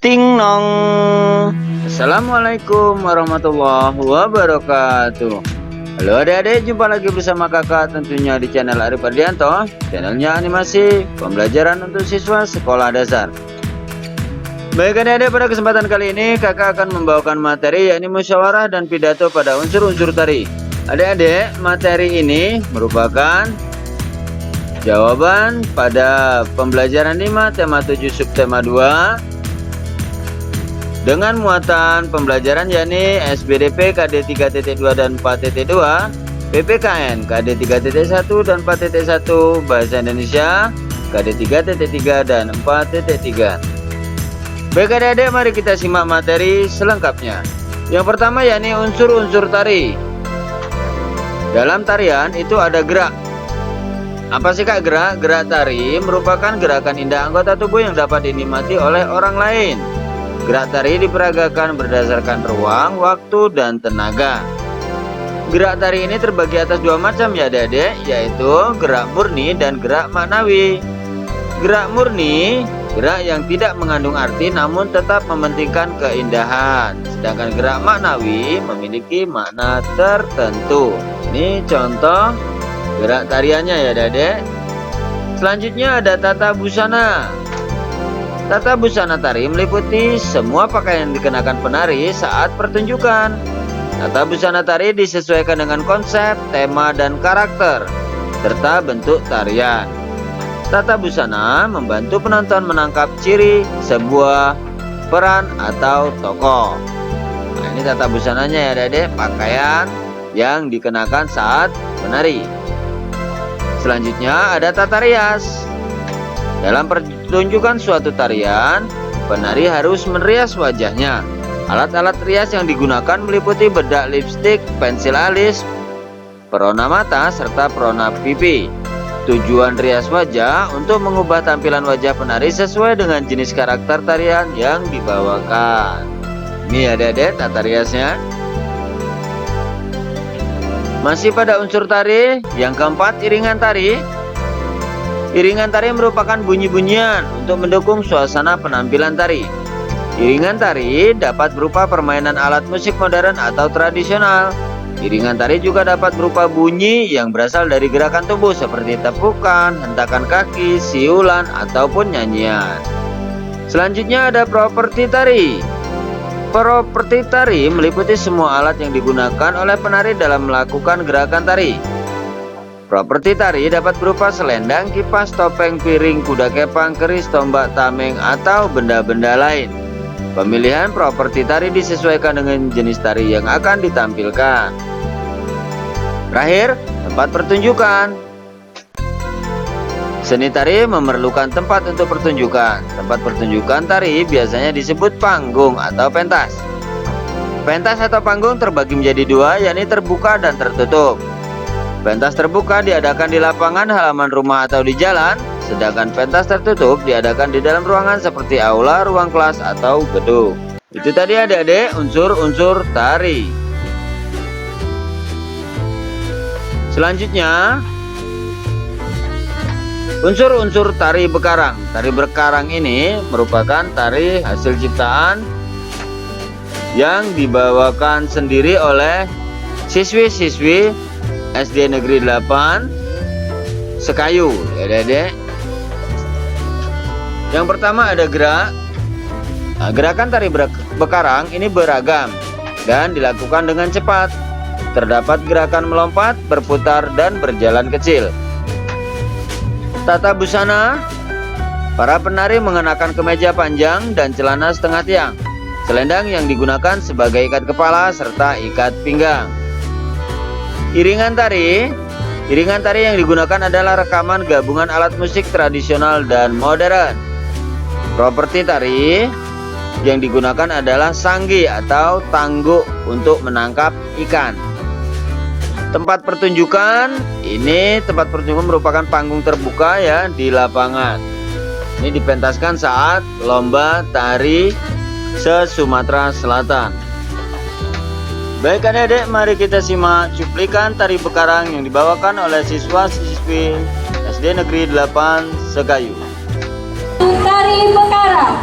Ting nong. Assalamualaikum warahmatullahi wabarakatuh. Halo adik-adik, jumpa lagi bersama kakak tentunya di channel Arif Ardianto, channelnya animasi pembelajaran untuk siswa sekolah dasar. Baik adik-adik, pada kesempatan kali ini kakak akan membawakan materi yakni musyawarah dan pidato pada unsur-unsur tari. Adik-adik, materi ini merupakan jawaban pada pembelajaran 5 tema 7 subtema 2 dengan muatan pembelajaran yakni SBDP KD 3.2 dan 4.2, PPKN KD 3.1 dan 4.1, Bahasa Indonesia KD 3.3 dan 4.3. Baik adik-adik, mari kita simak materi selengkapnya. Yang pertama yakni unsur-unsur tari. Dalam tarian itu ada gerak. Apa sih kak gerak? Gerak tari merupakan gerakan indah anggota tubuh yang dapat dinikmati oleh orang lain. Gerak tari diperagakan berdasarkan ruang, waktu, dan tenaga. Gerak tari ini terbagi atas dua macam ya adik-adik, yaitu gerak murni dan gerak maknawi. Gerak murni, gerak yang tidak mengandung arti namun tetap mementingkan keindahan. Sedangkan gerak maknawi memiliki makna tertentu. Ini contoh gerak tariannya ya adik-adik. Selanjutnya ada tata busana. Tata busana tari meliputi semua pakaian yang dikenakan penari saat pertunjukan. Tata busana tari disesuaikan dengan konsep, tema, dan karakter, serta bentuk tarian. Tata busana membantu penonton menangkap ciri sebuah peran atau tokoh. Nah, ini tata busananya ya adik-adik, pakaian yang dikenakan saat menari. Selanjutnya ada tata rias. Dalam pertunjukan suatu tarian, penari harus merias wajahnya. Alat-alat rias yang digunakan meliputi bedak lipstik, pensil alis, perona mata, serta perona pipi. Tujuan rias wajah untuk mengubah tampilan wajah penari sesuai dengan jenis karakter tarian yang dibawakan. Ini adik-adik tata riasnya. Masih pada unsur tari, yang keempat iringan tari. Iringan tari merupakan bunyi-bunyian untuk mendukung suasana penampilan tari. Iringan tari dapat berupa permainan alat musik modern atau tradisional. Iringan tari juga dapat berupa bunyi yang berasal dari gerakan tubuh seperti tepukan, hentakan kaki, siulan, ataupun nyanyian. Selanjutnya ada properti tari. Properti tari meliputi semua alat yang digunakan oleh penari dalam melakukan gerakan tari. Properti tari dapat berupa selendang, kipas, topeng, piring, kuda kepang, keris, tombak, tameng, atau benda-benda lain. Pemilihan properti tari disesuaikan dengan jenis tari yang akan ditampilkan. Terakhir, tempat pertunjukan. Seni tari memerlukan tempat untuk pertunjukan. Tempat pertunjukan tari biasanya disebut panggung atau pentas. Pentas atau panggung terbagi menjadi dua, yakni terbuka dan tertutup. Pentas terbuka diadakan di lapangan, halaman rumah, atau di jalan, sedangkan pentas tertutup diadakan di dalam ruangan seperti aula, ruang kelas, atau gedung. Itu tadi adik-adik unsur-unsur tari. Selanjutnya, unsur-unsur tari bekarang. Tari bekarang ini merupakan tari hasil ciptaan yang dibawakan sendiri oleh siswi-siswi SD Negeri 8 Sekayu ya adik-adik. Yang pertama ada gerak. Nah, gerakan tari bekarang ini beragam dan dilakukan dengan cepat. Terdapat gerakan melompat, berputar, dan berjalan kecil. Tata busana. Para penari mengenakan kemeja panjang dan celana setengah tiang. Selendang yang digunakan sebagai ikat kepala serta ikat pinggang. Iringan tari. Iringan tari yang digunakan adalah rekaman gabungan alat musik tradisional dan modern. Properti tari yang digunakan adalah sanggi atau tangguk untuk menangkap ikan. Tempat pertunjukan. Ini tempat pertunjukan merupakan panggung terbuka ya di lapangan. Ini dipentaskan saat lomba tari se-Sumatera Selatan. Baik adik-adik, mari kita simak cuplikan tari bekarang yang dibawakan oleh siswa-siswi SD Negeri 8 Sekayu. Tari bekarang.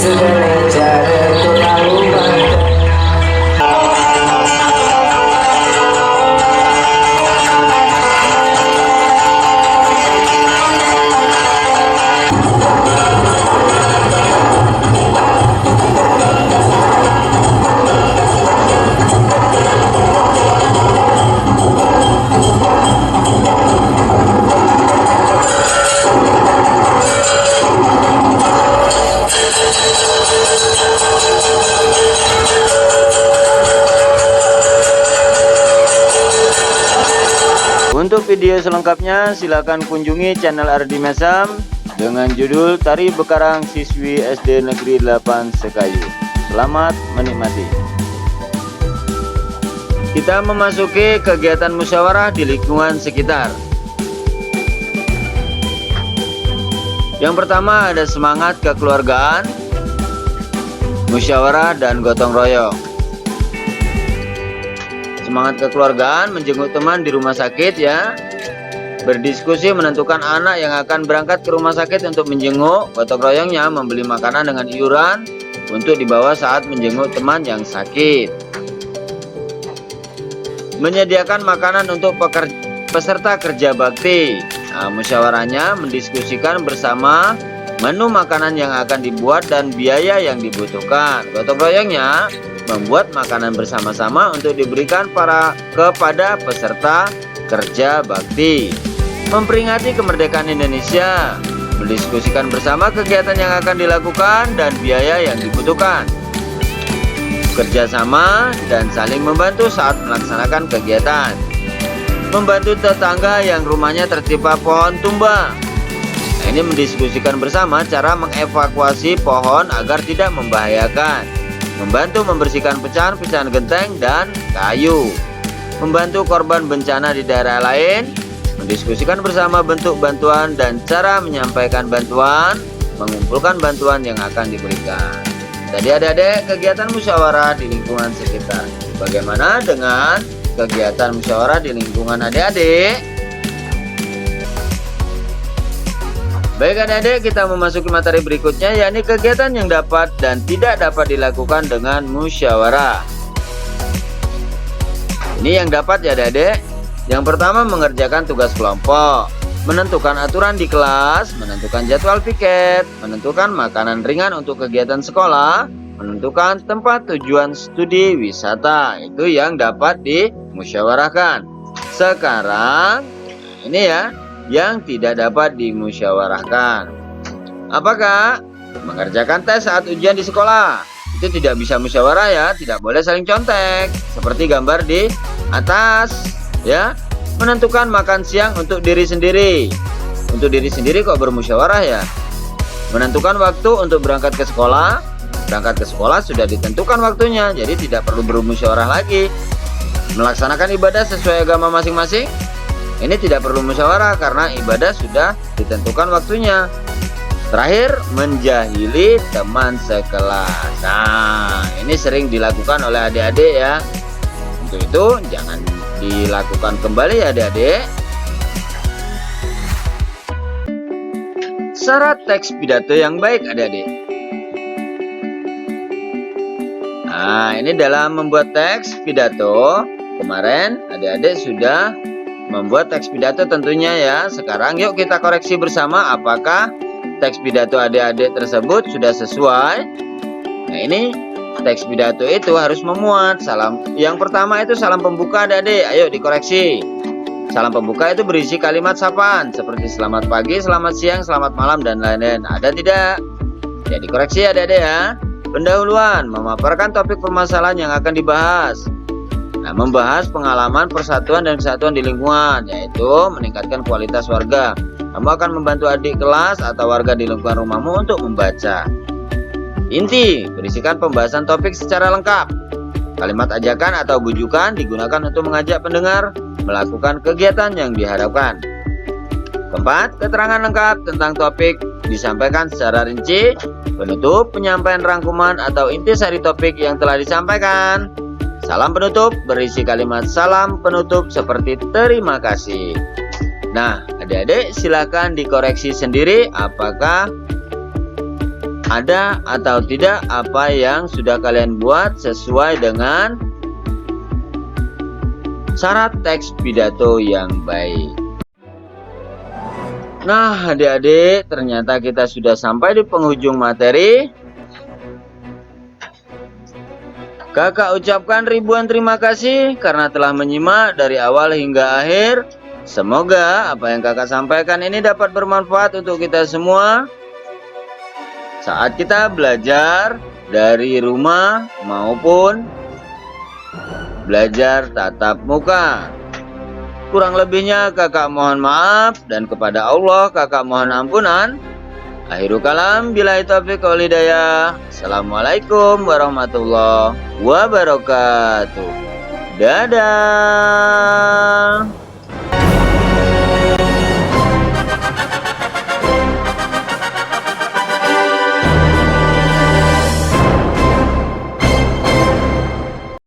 segala cara kau tahu bahkan. Untuk video selengkapnya silakan kunjungi channel Ardi Mesam dengan judul Tari Bekarang Siswi SD Negeri 8 Sekayu. Selamat menikmati. Kita memasuki kegiatan musyawarah di lingkungan sekitar. Yang pertama ada semangat kekeluargaan, musyawarah dan gotong royong. Semangat kekeluargaan menjenguk teman di rumah sakit ya. Berdiskusi menentukan anak yang akan berangkat ke rumah sakit untuk menjenguk. Gotong royongnya membeli makanan dengan iuran untuk dibawa saat menjenguk teman yang sakit. Menyediakan makanan untuk peserta kerja bakti. Nah, musyawarahnya mendiskusikan bersama menu makanan yang akan dibuat dan biaya yang dibutuhkan. Gotong royongnya membuat makanan bersama-sama untuk diberikan kepada peserta kerja bakti. Memperingati kemerdekaan Indonesia, mendiskusikan bersama kegiatan yang akan dilakukan dan biaya yang dibutuhkan. Kerjasama dan saling membantu saat melaksanakan kegiatan. Membantu tetangga yang rumahnya tertimpa pohon tumbang. Nah, ini mendiskusikan bersama cara mengevakuasi pohon agar tidak membahayakan. Membantu membersihkan pecahan-pecahan genteng dan kayu. Membantu korban bencana di daerah lain. Mendiskusikan bersama bentuk bantuan dan cara menyampaikan bantuan. Mengumpulkan bantuan yang akan diberikan. Tadi adik-adik kegiatan musyawarah di lingkungan sekitar. Bagaimana dengan kegiatan musyawarah di lingkungan adik-adik? Baik adik-adik, kita memasuki materi berikutnya, yakni kegiatan yang dapat dan tidak dapat dilakukan dengan musyawarah. Ini yang dapat ya adik-adik. Yang pertama, mengerjakan tugas kelompok, menentukan aturan di kelas, menentukan jadwal piket, menentukan makanan ringan untuk kegiatan sekolah, menentukan tempat tujuan studi wisata. Itu yang dapat dimusyawarahkan. Sekarang ini ya, yang tidak dapat dimusyawarahkan. Apakah? Mengerjakan tes saat ujian di sekolah. Itu tidak bisa musyawarah ya, tidak boleh saling contek. Seperti gambar di atas ya. Menentukan makan siang untuk diri sendiri. Untuk diri sendiri kok bermusyawarah ya. Menentukan waktu untuk berangkat ke sekolah. Berangkat ke sekolah sudah ditentukan waktunya, jadi tidak perlu bermusyawarah lagi. Melaksanakan ibadah sesuai agama masing-masing. Ini tidak perlu musyawarah karena ibadah sudah ditentukan waktunya. Terakhir, menjahili teman sekelas. Nah, ini sering dilakukan oleh adik-adik ya. Untuk itu, jangan dilakukan kembali ya adik-adik. Syarat teks pidato yang baik adik-adik. Nah, ini dalam membuat teks pidato. Kemarin adik-adik sudah membuat teks pidato tentunya ya. Sekarang yuk kita koreksi bersama apakah teks pidato adik-adik tersebut sudah sesuai. Nah, ini teks pidato itu harus memuat salam. Yang pertama itu salam pembuka adik-adik. Ayo dikoreksi. Salam pembuka itu berisi kalimat sapaan seperti selamat pagi, selamat siang, selamat malam dan lain-lain. Ada tidak? Ya dikoreksi adik-adik ya. Pendahuluan memaparkan topik permasalahan yang akan dibahas. Nah, membahas pengalaman persatuan dan kesatuan di lingkungan, yaitu meningkatkan kualitas warga. Kamu akan membantu adik kelas atau warga di lingkungan rumahmu untuk membaca. Inti, berisikan pembahasan topik secara lengkap. Kalimat ajakan atau bujukan digunakan untuk mengajak pendengar melakukan kegiatan yang diharapkan. Keempat, keterangan lengkap tentang topik disampaikan secara rinci. Penutup, penyampaian rangkuman atau intisari topik yang telah disampaikan. Salam penutup berisi kalimat salam penutup seperti terima kasih. Nah, adik-adik silakan dikoreksi sendiri apakah ada atau tidak apa yang sudah kalian buat sesuai dengan syarat teks pidato yang baik. Nah, adik-adik, ternyata kita sudah sampai di penghujung materi. Kakak ucapkan ribuan terima kasih karena telah menyimak dari awal hingga akhir. Semoga apa yang kakak sampaikan ini dapat bermanfaat untuk kita semua saat kita belajar dari rumah maupun belajar tatap muka. Kurang lebihnya kakak mohon maaf dan kepada Allah kakak mohon ampunan. Akhirul kalam, billahi taufiq wal hidayah. Assalamualaikum warahmatullahi wabarakatuh. Dadah.